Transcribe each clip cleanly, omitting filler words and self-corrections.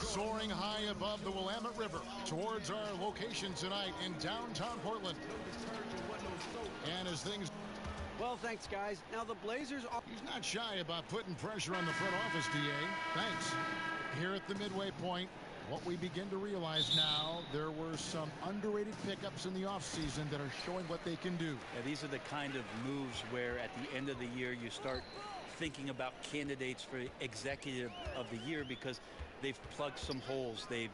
Soaring high above the Willamette River towards our location tonight in downtown Portland. And as things... Well, thanks, guys. Now the Blazers are... He's not shy about putting pressure on the front office, DA. Thanks. Here at the midway point, what we begin to realize now, there were some underrated pickups in the offseason that are showing what they can do. Yeah, these are the kind of moves where at the end of the year you start thinking about candidates for executive of the year because they've plugged some holes. They've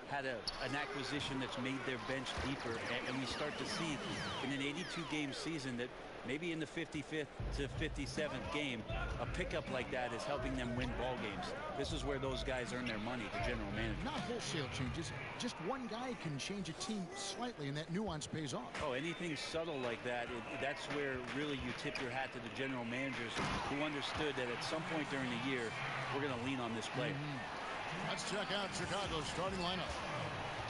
had an acquisition that's made their bench deeper, and we start to see in an 82-game season that maybe in the 55th to 57th game, a pickup like that is helping them win ball games. This is where those guys earn their money, the general manager. Not wholesale changes. Just one guy can change a team slightly, and that nuance pays off. Oh, anything subtle like that, that's where really you tip your hat to the general managers who understood that at some point during the year, we're going to lean on this player. Let's check out Chicago's starting lineup.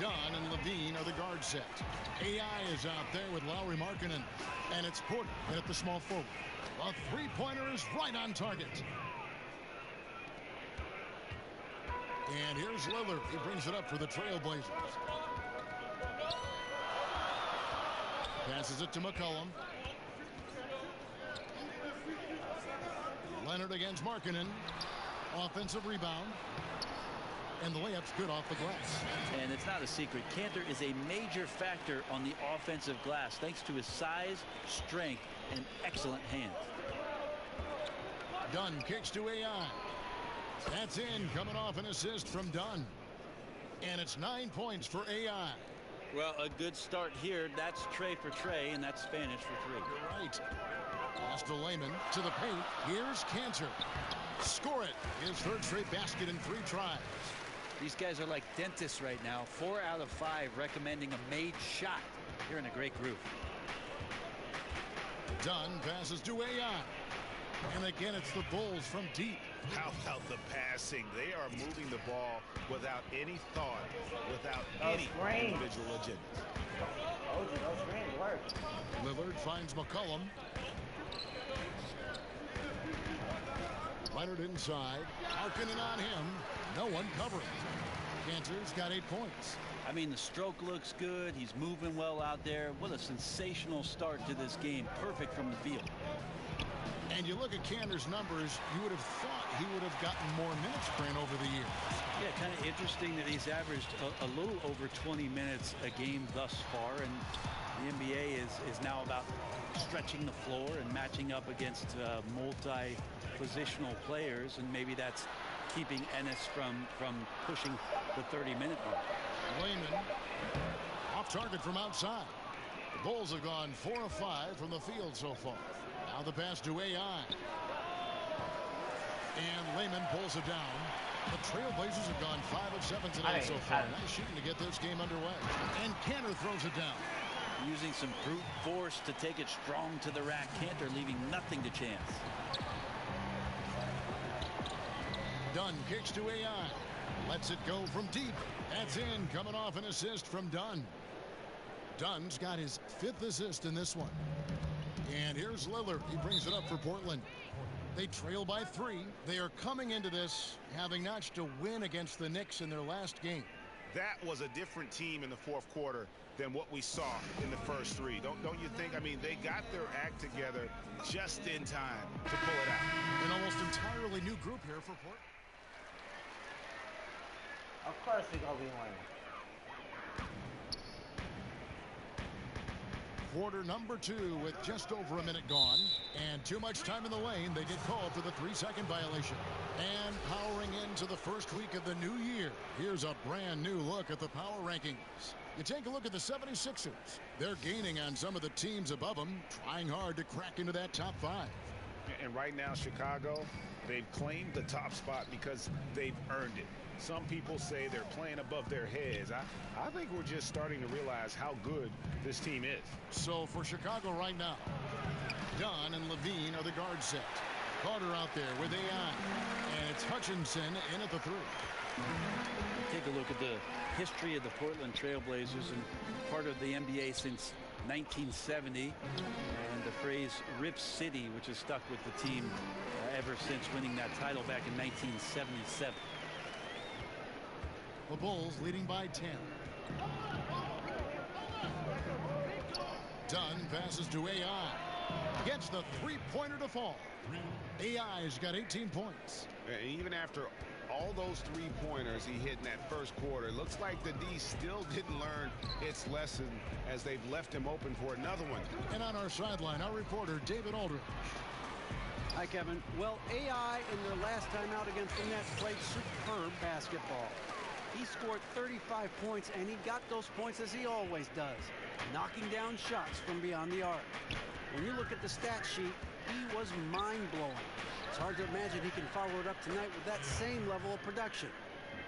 Dunn and Levine are the guard set. AI is out there with Lowry Markkanen. And it's Porter at the small forward. A three-pointer is right on target. And here's Lillard. He brings it up for the Trailblazers. Passes it to McCollum. Leonard against Markkanen. Offensive rebound. And the layup's good off the glass. And it's not a secret. Kanter is a major factor on the offensive glass thanks to his size, strength, and excellent hands. Dunn kicks to AI. That's in, coming off an assist from Dunn. And it's 9 points for AI. Well, a good start here. That's Trey for Trey, and that's Spanish for 3. You're right. Pass to Layman to the paint. Here's Kanter. Score it. His third straight basket in 3 tries. These guys are like dentists right now. 4 out of 5 recommending a made shot. You're in a great group. Dunn passes to AI. And again, it's the Bulls from deep. How about the passing? They are moving the ball without any thought, without any individual agenda. Those screens work. Lillard finds McCollum. Leonard inside. Markkanen on him. No one covering. Kanter's got 8 points. I mean, the stroke looks good. He's moving well out there. What a sensational start to this game. Perfect from the field. And you look at Kanter's numbers, you would have thought he would have gotten more minutes playing over the years. Yeah, kind of interesting that he's averaged a little over 20 minutes a game thus far. And the NBA is now about stretching the floor and matching up against multi-positional players. And maybe that's keeping Ennis from pushing the 30-minute mark. Layman off target from outside. The Bulls have gone 4 of 5 from the field so far. Now the pass to AI. And Layman pulls it down. The Trailblazers have gone 5 of 7 today so far. Nice shooting to get this game underway. And Kanter throws it down. Using some brute force to take it strong to the rack. Kanter leaving nothing to chance. Dunn kicks to AI. Lets it go from deep. That's in, coming off an assist from Dunn. Dunn's got his 5th assist in this one. And here's Lillard. He brings it up for Portland. They trail by 3. They are coming into this having notched a win against the Knicks in their last game. That was a different team in the 4th quarter than what we saw in the first 3. Don't you think? I mean, they got their act together just in time to pull it out. An almost entirely new group here for Portland. Of course we're going to be winning. Quarter number 2 with just over a minute gone and too much time in the lane. They get called for the 3-second violation. And powering into the first week of the new year, here's a brand new look at the power rankings. You take a look at the 76ers. They're gaining on some of the teams above them, trying hard to crack into that top 5. And right now, Chicago, they've claimed the top spot because they've earned it. Some people say they're playing above their heads. I think we're just starting to realize how good this team is. So for Chicago right now, Dunn and Levine are the guard set. Carter out there with AI. And it's Hutchinson in at the 3. Take a look at the history of the Portland Trailblazers and part of the NBA since 1970. And the phrase Rip City, which has stuck with the team ever since winning that title back in 1977. The Bulls leading by 10. Dunn passes to AI. Gets the three-pointer to fall. AI's got 18 points. And even after all those three-pointers he hit in that first quarter, looks like the D still didn't learn its lesson as they've left him open for another one. And on our sideline, our reporter, David Aldridge. Hi, Kevin. Well, AI in their last time out against the Nets played superb basketball. He scored 35 points, and he got those points as he always does, knocking down shots from beyond the arc. When you look at the stat sheet, he was mind-blowing. It's hard to imagine he can follow it up tonight with that same level of production.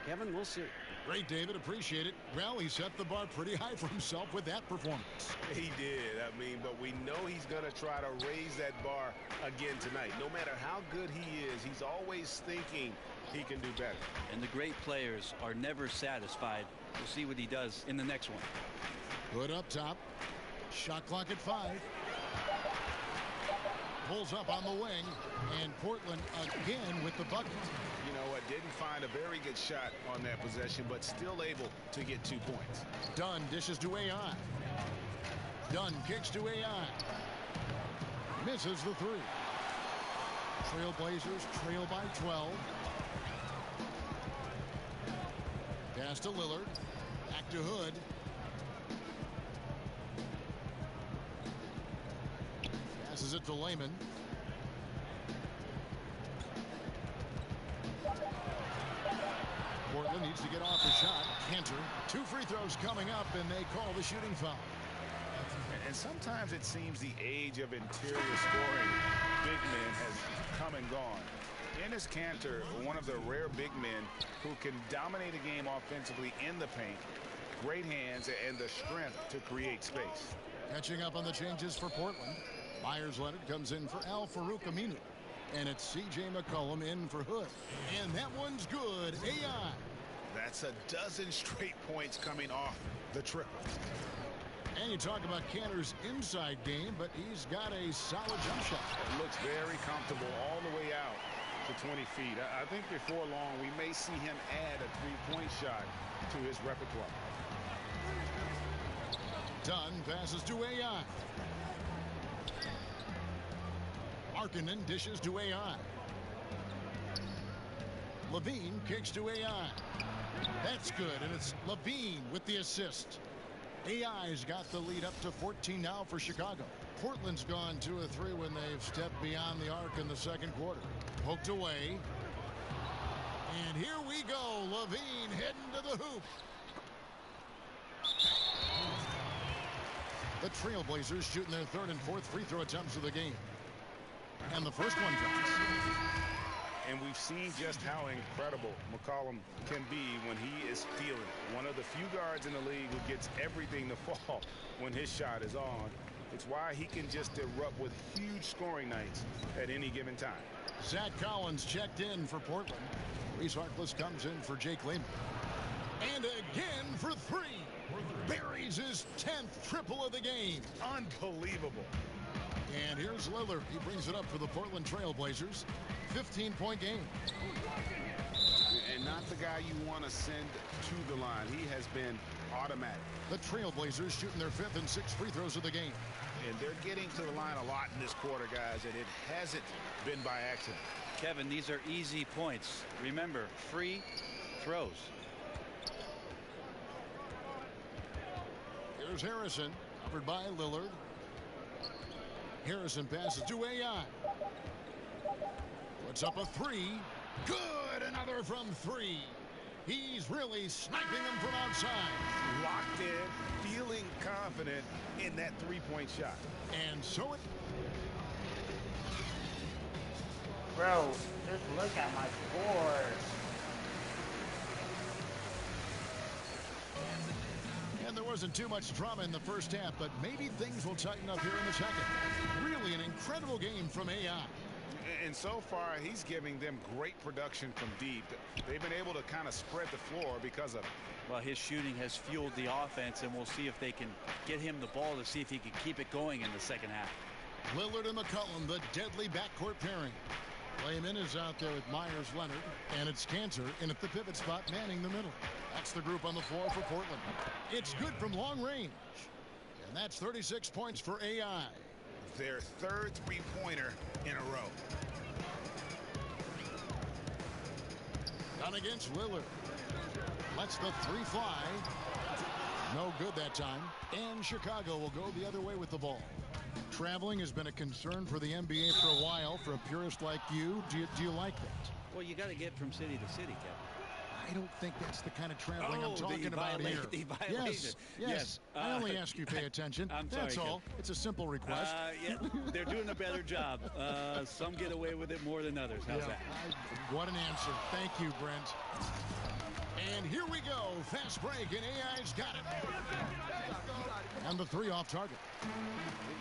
Kevin, we'll see. Great, David. Appreciate it. Well, he set the bar pretty high for himself with that performance. He did. I mean, but we know he's going to try to raise that bar again tonight. No matter how good he is, he's always thinking he can do better. And the great players are never satisfied. We'll see what he does in the next one. Good up top. Shot clock at 5. Pulls up on the wing, and Portland again with the bucket. You know what? Didn't find a very good shot on that possession, but still able to get 2 points. Dunn dishes to AI. Dunn kicks to AI. Misses the 3. Trailblazers trail by 12. Pass to Lillard. Back to Hood. Passes it to Layman. Portland needs to get off the shot. Cantor. 2 free throws coming up, and they call the shooting foul. And sometimes it seems the age of interior scoring big men has come and gone. Enes Kanter, one of the rare big men who can dominate a game offensively in the paint. Great hands and the strength to create space. Catching up on the changes for Portland. Myers Leonard comes in for Al-Farouq Aminu. And it's C.J. McCollum in for Hood. And that one's good. AI. That's a dozen straight points coming off the triple. And you talk about Cantor's inside game, but he's got a solid jump shot. It looks very comfortable all the way out to 20 feet. I think before long we may see him add a three-point shot to his repertoire. Dunn passes to AI. Markkanen dishes to AI. Levine kicks to AI. That's good, and it's Levine with the assist. AI's got the lead up to 14 now for Chicago. Portland's gone 2 of 3 when they've stepped beyond the arc in the second quarter. Poked away. And here we go. Levine heading to the hoop. The Trailblazers shooting their 3rd and 4th free throw attempts of the game. And the first one drops. And we've seen just how incredible McCollum can be when he is feeling it. One of the few guards in the league who gets everything to fall when his shot is on. It's why he can just erupt with huge scoring nights at any given time. Zach Collins checked in for Portland. Reese Harkless comes in for Jake Layman. And again for 3. Buries his 10th triple of the game. Unbelievable. And here's Lillard. He brings it up for the Portland Trailblazers. 15-point game. And not the guy you want to send to the line. He has been automatic. The Trailblazers shooting their 5th and 6th free throws of the game. And they're getting to the line a lot in this quarter, guys, and it hasn't been by accident. Kevin, these are easy points. Remember, free throws. Here's Harrison, covered by Lillard. Harrison passes to AI. Puts up a 3. Good, another from 3. He's really sniping them from outside. Locked in, feeling confident in that three-point shot. And so it... Bro, just look at my scores. And there wasn't too much drama in the first half, but maybe things will tighten up here in the second. Really an incredible game from AI. And so far, he's giving them great production from deep. They've been able to kind of spread the floor because of it. Well, his shooting has fueled the offense, and we'll see if they can get him the ball to see if he can keep it going in the second half. Lillard and McCollum, the deadly backcourt pairing. Layman is out there with Myers Leonard, and it's Cantor in at the pivot spot, manning the middle. That's the group on the floor for Portland. It's good from long range, and that's 36 points for AI. Their third three-pointer in a row. Done against Lillard. Lets the three fly. No good that time. And Chicago will go the other way with the ball. Traveling has been a concern for the NBA for a while. For a purist like you, do you like that? Well, you got to get from city to city, Kevin. I don't think that's the kind of traveling I'm talking about here. Yes. I only ask you pay attention. That's all. Kevin. It's a simple request. Yeah, they're doing a better job. Some get away with it more than others. How's that? What an answer. Thank you, Brent. And here we go. Fast break, and AI's got it. And the three off target.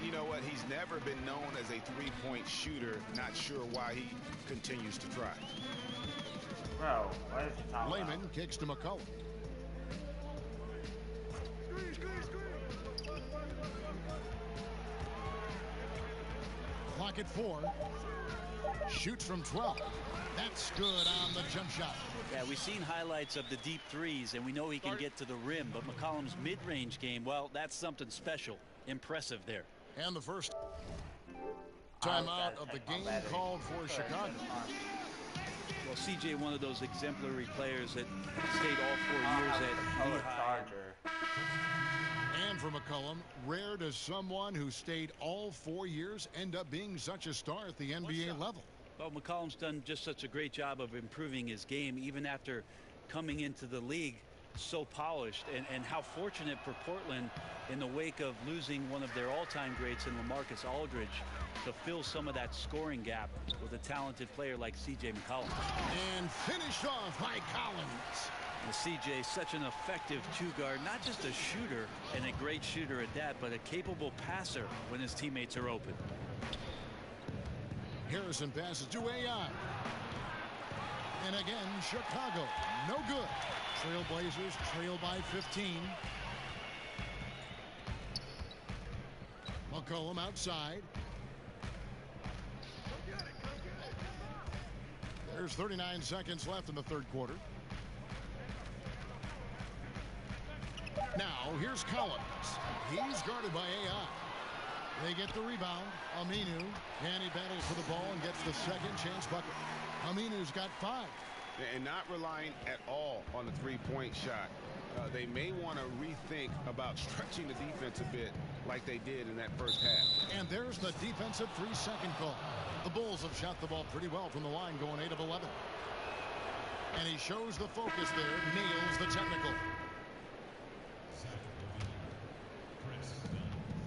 You know what? He's never been known as a three-point shooter. Not sure why he continues to try. Bro, what is he talking Layman about? kicks to McCollum. Clock at 4. Shoots from 12. That's good on the jump shot. Yeah, we've seen highlights of the deep threes, and we know he can get to the rim. But McCollum's mid-range game, well, that's something special. Impressive there. And the first timeout of the game called for Chicago. Well, CJ, one of those exemplary players that stayed all 4 years at Lehigh. And for McCollum, rare does someone who stayed all 4 years end up being such a star at the NBA level. Well, McCollum's done just such a great job of improving his game, even after coming into the league so polished. And how fortunate for Portland in the wake of losing one of their all-time greats in LaMarcus Aldridge to fill some of that scoring gap with a talented player like C.J. McCollum. And finished off by Collins. And C.J. such an effective two-guard, not just a shooter and a great shooter at that, but a capable passer when his teammates are open. Harrison passes to AI. And again, Chicago, no good. Trailblazers trail by 15. McCollum outside. There's 39 seconds left in the third quarter. Now, here's Collins. He's guarded by AI. They get the rebound. Aminu, and he battles for the ball and gets the second chance bucket. Aminu's got 5. And not relying at all on the three-point shot. They may want to rethink about stretching the defense a bit like they did in that first half. And there's the defensive 3-second call. The Bulls have shot the ball pretty well from the line, going 8 of 11. And he shows the focus there, nails the technical.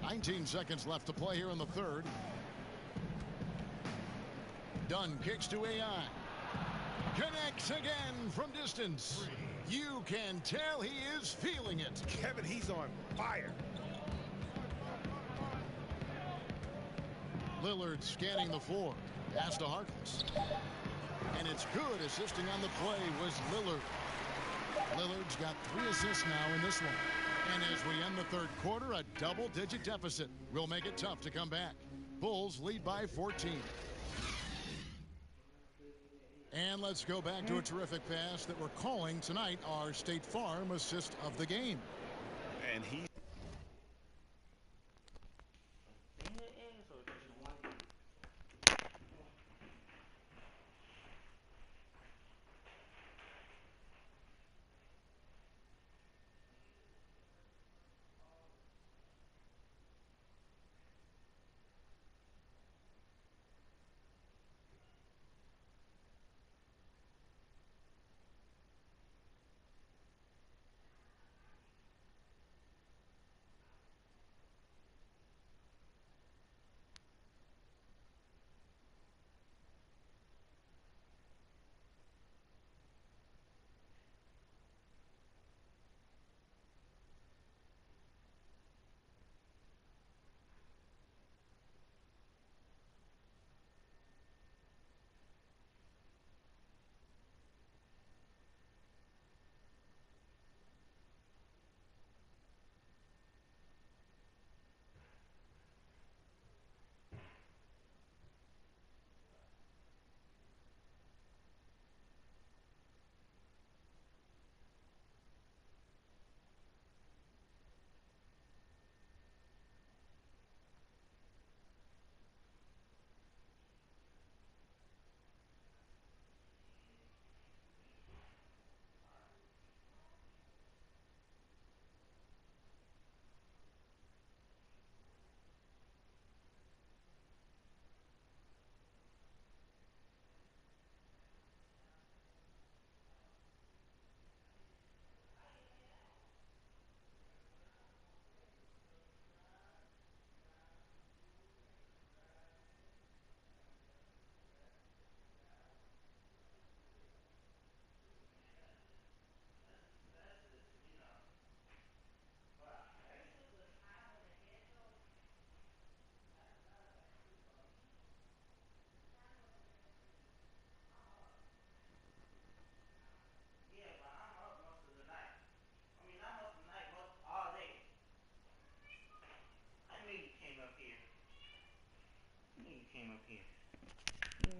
19 seconds left to play here in the third. Dunn kicks to AI. Connects again from distance. You can tell he is feeling it. Kevin, he's on fire. Lillard scanning the floor. Pass to Harkless. And it's good. Assisting on the play was Lillard. Lillard's got 3 assists now in this one. And as we end the third quarter, a double-digit deficit will make it tough to come back. Bulls lead by 14. And let's go back to a terrific pass that we're calling tonight our State Farm assist of the game. And he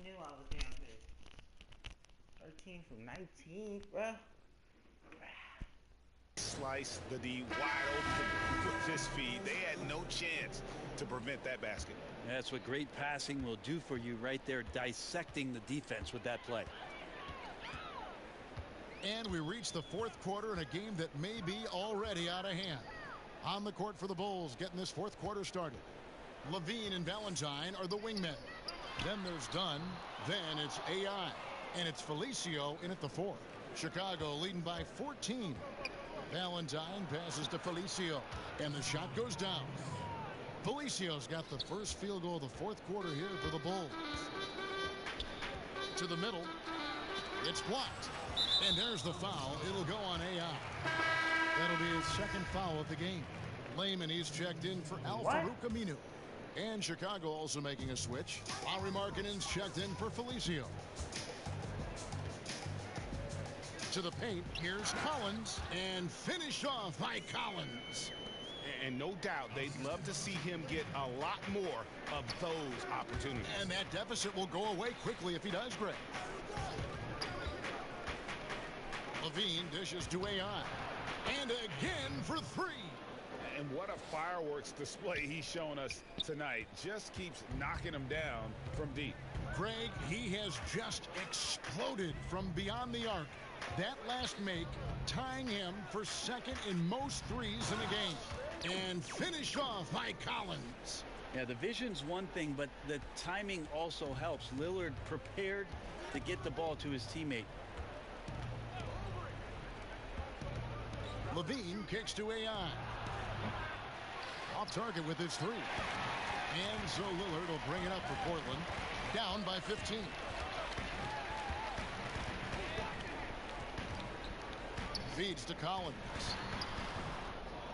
knew I was down good. 13 from 19, bro. Slice the D wide open with this feed. They had no chance to prevent that basket. That's what great passing will do for you right there, dissecting the defense with that play. And we reach the fourth quarter in a game that may be already out of hand. On the court for the Bulls, getting this fourth quarter started. Levine and Valentine are the wingmen. Then there's Dunn. Then it's AI. And it's Felicio in at the 4. Chicago leading by 14. Valentine passes to Felicio. And the shot goes down. Felicio's got the first field goal of the fourth quarter here for the Bulls. To the middle. It's blocked. And there's the foul. It'll go on AI. That'll be his second foul of the game. Layman, he's checked in for Al-Farouq Aminu. And Chicago also making a switch. Lauri Markkanen's checked in for Felicio. To the paint, here's Collins. And finished off by Collins. And no doubt they'd love to see him get a lot more of those opportunities. And that deficit will go away quickly if he does, Greg. Levine dishes to AI. And again for 3. And what a fireworks display he's shown us tonight. Just keeps knocking them down from deep. Greg, he has just exploded from beyond the arc. That last make tying him for second in most threes in a game. And finished off by Collins. Yeah, the vision's one thing, but the timing also helps. Lillard prepared to get the ball to his teammate. Levine kicks to AI. Off target with his 3. And so Lillard will bring it up for Portland. Down by 15. Feeds to Collins.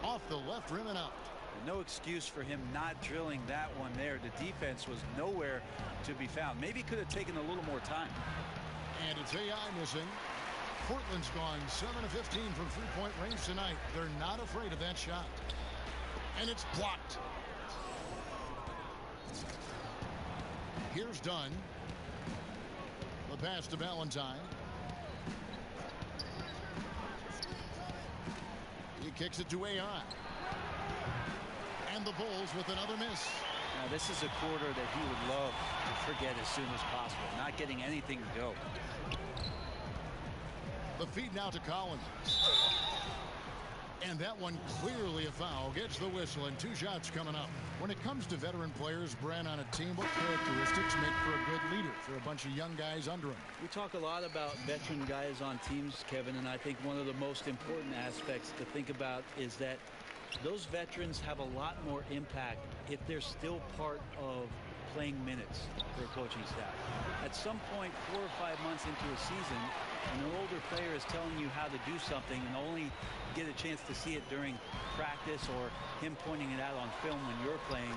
Off the left rim and out. No excuse for him not drilling that one there. The defense was nowhere to be found. Maybe could have taken a little more time. And it's AI missing. Portland's gone 7 of 15 from three-point range tonight. They're not afraid of that shot. And it's blocked. Here's Dunn. The pass to Valentine. He kicks it to AI. And the Bulls with another miss. Now, this is a quarter that he would love to forget as soon as possible. Not getting anything to go. The feed now to Collins. And that one clearly a foul. Gets the whistle and 2 shots coming up. When it comes to veteran players, Brent, on a team, what characteristics make for a good leader for a bunch of young guys under him? We talk a lot about veteran guys on teams, Kevin, and I think one of the most important aspects to think about is that those veterans have a lot more impact if they're still part of playing minutes for a coaching staff. At some point, 4 or 5 months into a season, when an older player is telling you how to do something and only get a chance to see it during practice or him pointing it out on film when you're playing,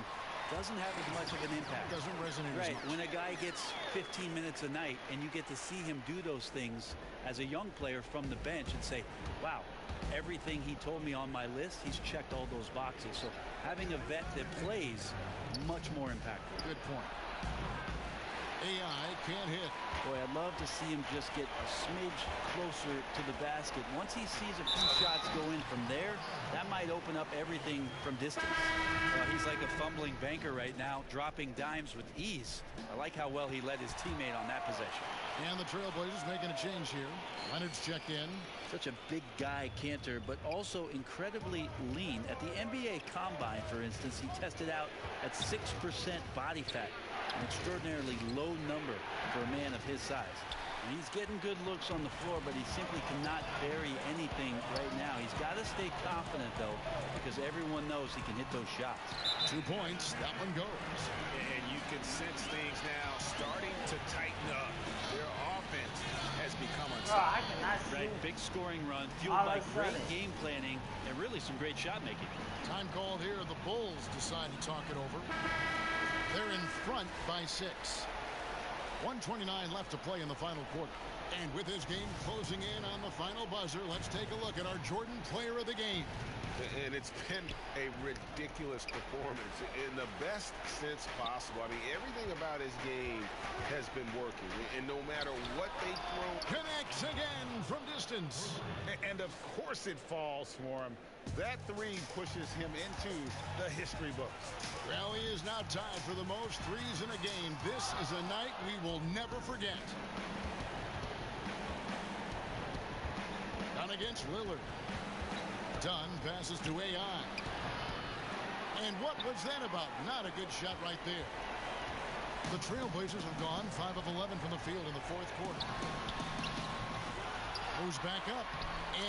doesn't have as much of an impact. Doesn't resonate as Right. much. When a guy gets 15 minutes a night and you get to see him do those things as a young player from the bench and say, wow, everything he told me on my list, he's checked all those boxes. So having a vet that plays, much more impactful. Good point. AI can't hit. Boy, I'd love to see him just get a smidge closer to the basket. Once he sees a few shots go in from there, that might open up everything from distance. He's like a fumbling banker right now, dropping dimes with ease. I like how well he led his teammate on that possession. And the Trailblazers making a change here. Leonard's checked in. Such a big guy, Cantor, but also incredibly lean. At the NBA Combine, for instance, he tested out at 6% body fat. An extraordinarily low number for a man of his size. And he's getting good looks on the floor, but he simply cannot bury anything right now. He's got to stay confident, though, because everyone knows he can hit those shots. 2 points. That one goes. And you can sense things now starting to tighten up. Their offense has become Bro, I unstoppable. cannot see. Right, big scoring run, fueled All by of a great sudden. game planning and really some great shot making. Time called here. The Bulls decide to talk it over. They're in front by 6. 1:29 left to play in the final quarter. And with his game closing in on the final buzzer, let's take a look at our Jordan player of the game. And it's been a ridiculous performance in the best sense possible. I mean, everything about his game has been working. And no matter what they throw. Connects again from distance. And of course it falls for him. That three pushes him into the history books. Well, he is now tied for the most threes in a game. This is a night we will never forget. Down against Lillard. Dunn passes to AI. And what was that about? Not a good shot right there. The Trailblazers have gone 5 of 11 from the field in the fourth quarter. Moves back up.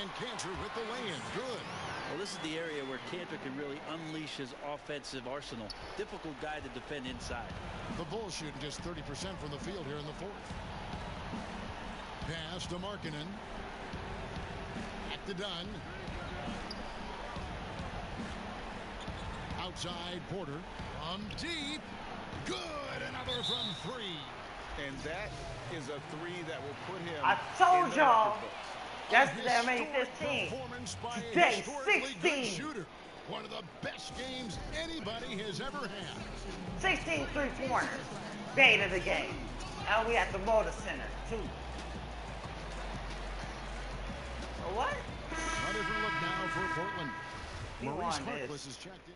And Cantor with the lay-in. Good. Well, this is the area where Cantor can really unleash his offensive arsenal. Difficult guy to defend inside. The Bulls shooting just 30% from the field here in the fourth. Pass to Markkanen. Back to Dunn. Outside Porter. From deep. Good. Another from three. And that is a three that will put him. I told in the y'all. record books. Yesterday I made 15. Today, 16. Shooter. One of the best games anybody has ever had. 16 3-pointers. Made of the game. And we at the Motor Center, too. For what? A different look now for Portland. He Maurice won Harkless this. is checked in.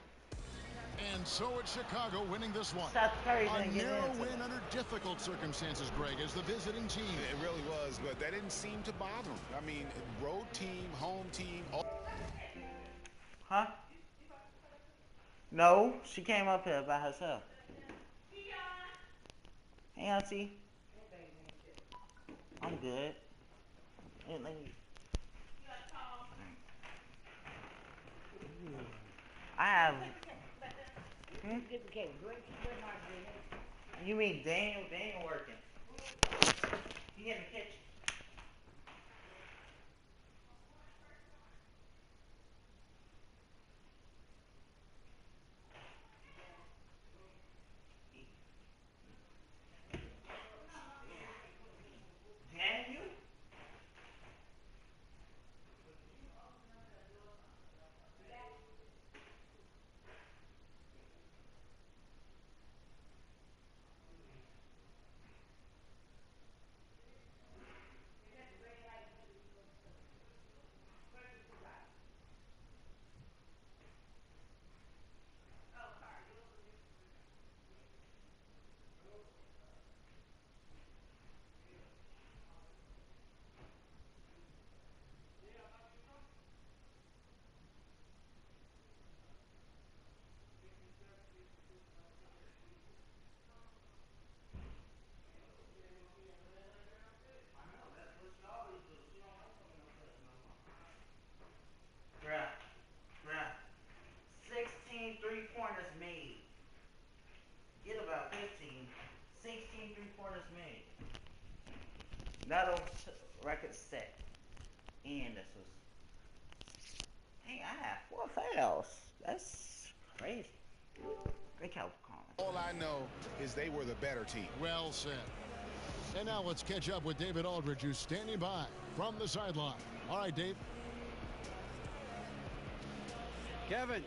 And so it's Chicago winning this one. Steph Curry A didn't get narrow into win it. under difficult circumstances, Greg, as the visiting team. It really was, but that didn't seem to bother him. I mean, road team, home team. Huh? No, she came up here by herself. Hey, Auntie. I'm good. Hey, lady. I have. You mean Daniel? Daniel working. He in the kitchen. Daniel? Bruh. 16 3-pointers made. Get about 15. 16 3-pointers made. That'll record set. And this was. Hey, I have 4 fouls. That's crazy. Great California. All I know is they were the better team. Well said. And now let's catch up with David Aldridge, who's standing by from the sideline. All right, Dave. Kevin,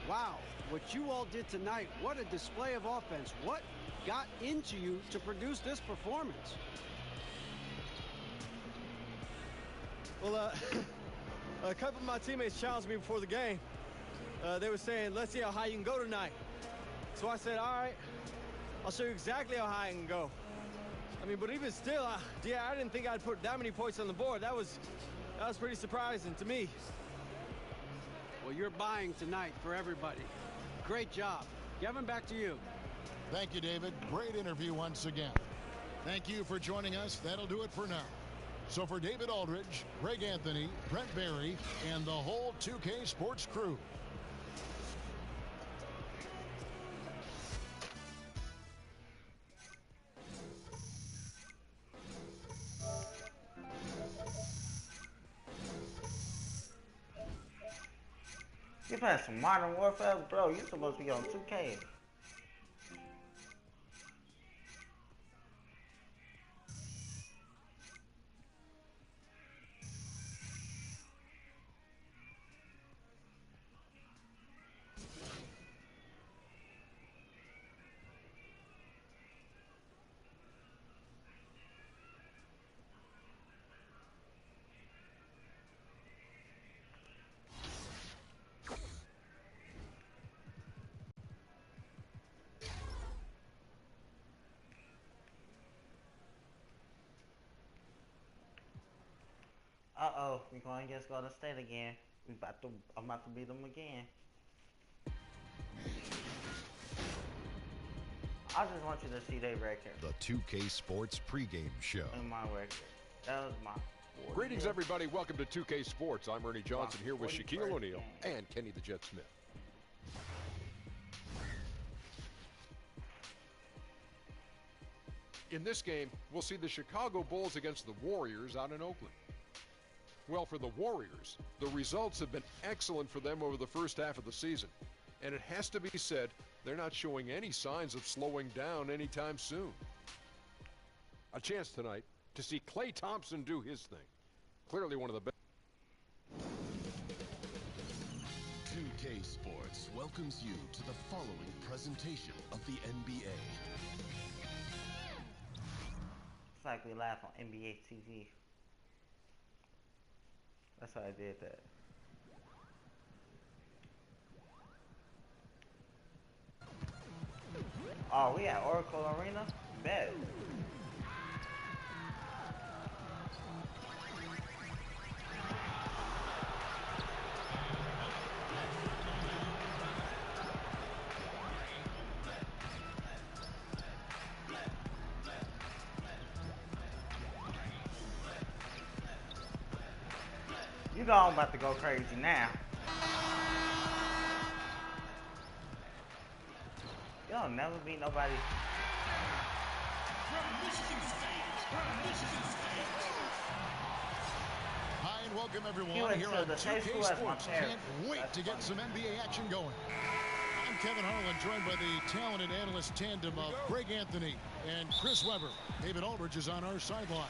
wow, what you all did tonight, what a display of offense. What got into you to produce this performance? Well, a couple of my teammates challenged me before the game. They were saying, let's see how high you can go tonight. So I said, all right, I'll show you exactly how high I can go. I mean, but even still, I didn't think I'd put that many points on the board. That was pretty surprising to me. Well, you're buying tonight for everybody. Great job. Kevin, back to you. Thank you, David. Great interview once again. Thank you for joining us. That'll do it for now. So for David Aldridge, Greg Anthony, Brent Barry, and the whole 2K Sports crew, You playing some Modern Warfare? Bro, you're supposed to be on 2K. Uh-oh, we're going against Golden State again. I'm about to beat them again. I just want you to see their record. The 2K Sports pregame show. And my record. That was my 40th. Greetings, everybody. Welcome to 2K Sports. I'm Ernie Johnson here with Shaquille O'Neal and Kenny the Jet Smith. In this game, we'll see the Chicago Bulls against the Warriors out in Oakland. Well, for the Warriors, the results have been excellent for them over the first half of the season. And it has to be said, they're not showing any signs of slowing down anytime soon. A chance tonight to see Klay Thompson do his thing. Clearly one of the best. 2K Sports welcomes you to the following presentation of the NBA. It's like we laugh on NBA TV. That's how I did that. Oh, we at Oracle Arena? Bet. You know I'm about to go crazy now. You'll never beat nobody. Hi and welcome everyone here on 2K Sports. Can't wait to get some NBA action going. I'm Kevin Harlan, joined by the talented analyst tandem of Greg Anthony and Chris Webber. David Aldridge is on our sideline.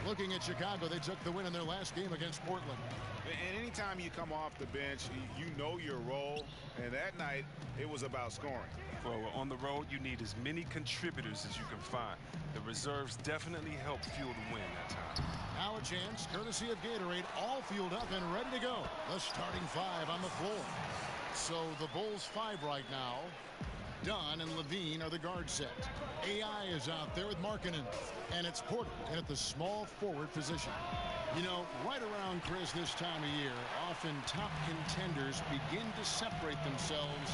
Looking at Chicago, they took the win in their last game against Portland. And anytime you come off the bench, you know your role. And that night, it was about scoring. Well, on the road, you need as many contributors as you can find. The reserves definitely help fuel the win that time. Now a chance, courtesy of Gatorade, all fueled up and ready to go. The starting five on the floor. So the Bulls 5 right now. Dunn and Levine are the guard set. AI is out there with Markkanen. And it's Porter at the small forward position. You know, right around, Chris, this time of year, often top contenders begin to separate themselves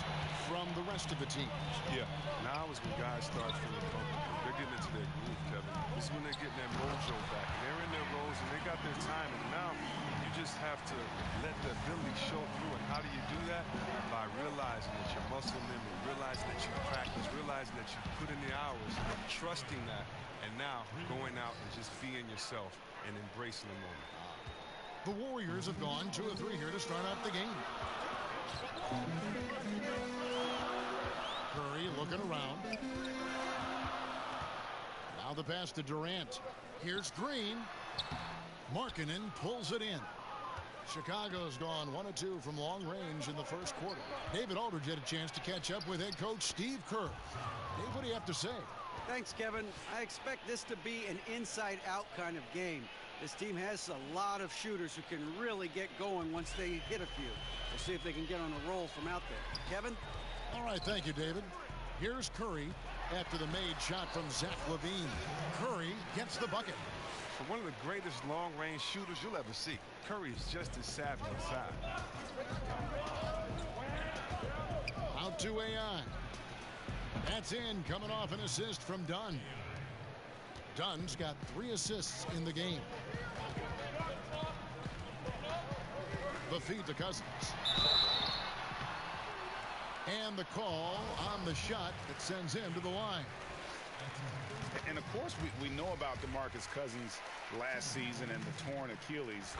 from the rest of the teams. Yeah, now is when guys start feeling comfortable. They're getting into their groove, Kevin. This is when they're getting their mojo back. And they're in their roles and they got their time. And now you just have to let the ability show through. And how do you do that? By realizing that you're muscle memory, realizing that you practice, realizing that you put in the hours, trusting that, and now going out and just being yourself and embracing the moment. The Warriors have gone 2 of 3 here to start out the game. Curry looking around. Now the pass to Durant. Here's Green. Markkanen pulls it in. Chicago's gone 1 of 2 from long range in the first quarter. David Aldridge had a chance to catch up with head coach Steve Kerr. Dave, what do you have to say? Thanks, Kevin. I expect this to be an inside-out kind of game. This team has a lot of shooters who can really get going once they hit a few. We'll see if they can get on a roll from out there. Kevin? All right, thank you, David. Here's Curry after the made shot from Zach LaVine. Curry gets the bucket. For one of the greatest long-range shooters you'll ever see, Curry is just as savvy inside. Out to AI. That's in, coming off an assist from Dunn. Dunn's got 3 assists in the game. The feed to Cousins. And the call on the shot that sends him to the line. And, of course, we know about DeMarcus Cousins last season and the torn Achilles.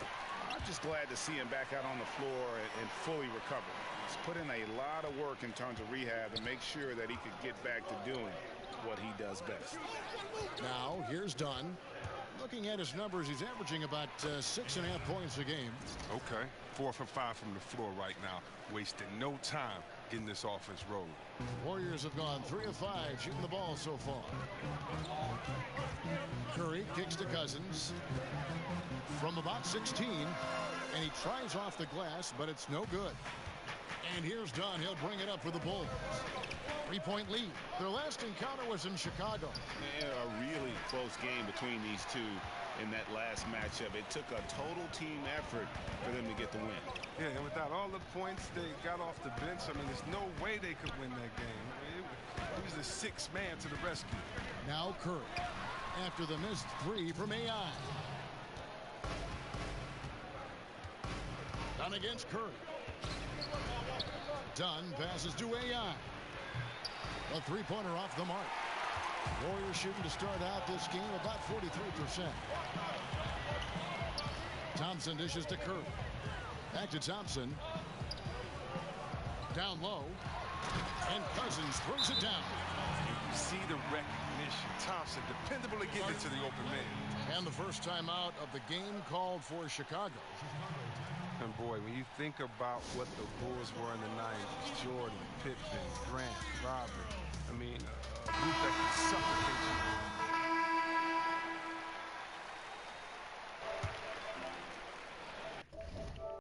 I'm just glad to see him back out on the floor and fully recovered. He's put in a lot of work in terms of rehab and make sure that he could get back to doing what he does best. Now, here's Dunn. Looking at his numbers, he's averaging about 6.5 points a game. Okay, 4 for 5 from the floor right now. Wasting no time getting this offense rolling. Warriors have gone 3 of 5 shooting the ball so far. Curry kicks to Cousins from about 16, and he tries off the glass, but it's no good. And here's Dunn. He'll bring it up for the Bulls. 3-point lead. Their last encounter was in Chicago. A really close game between these two. in that last matchup. It took a total team effort for them to get the win. Yeah, and without all the points they got off the bench, I mean, there's no way they could win that game. It was the sixth man to the rescue. Now Curry, after the missed three from AI. Dunn against Curry. Dunn passes to AI. A three-pointer off the mark. Warriors shooting to start out this game about 43%. Thompson dishes to Curry. Back to Thompson. Down low. And Cousins throws it down. You see the recognition. Thompson, dependable at getting it to the open man. And the first timeout of the game called for Chicago. And boy, when you think about what the Bulls were in the 90s, Jordan, Pippen, Grant, Robert, I mean, a group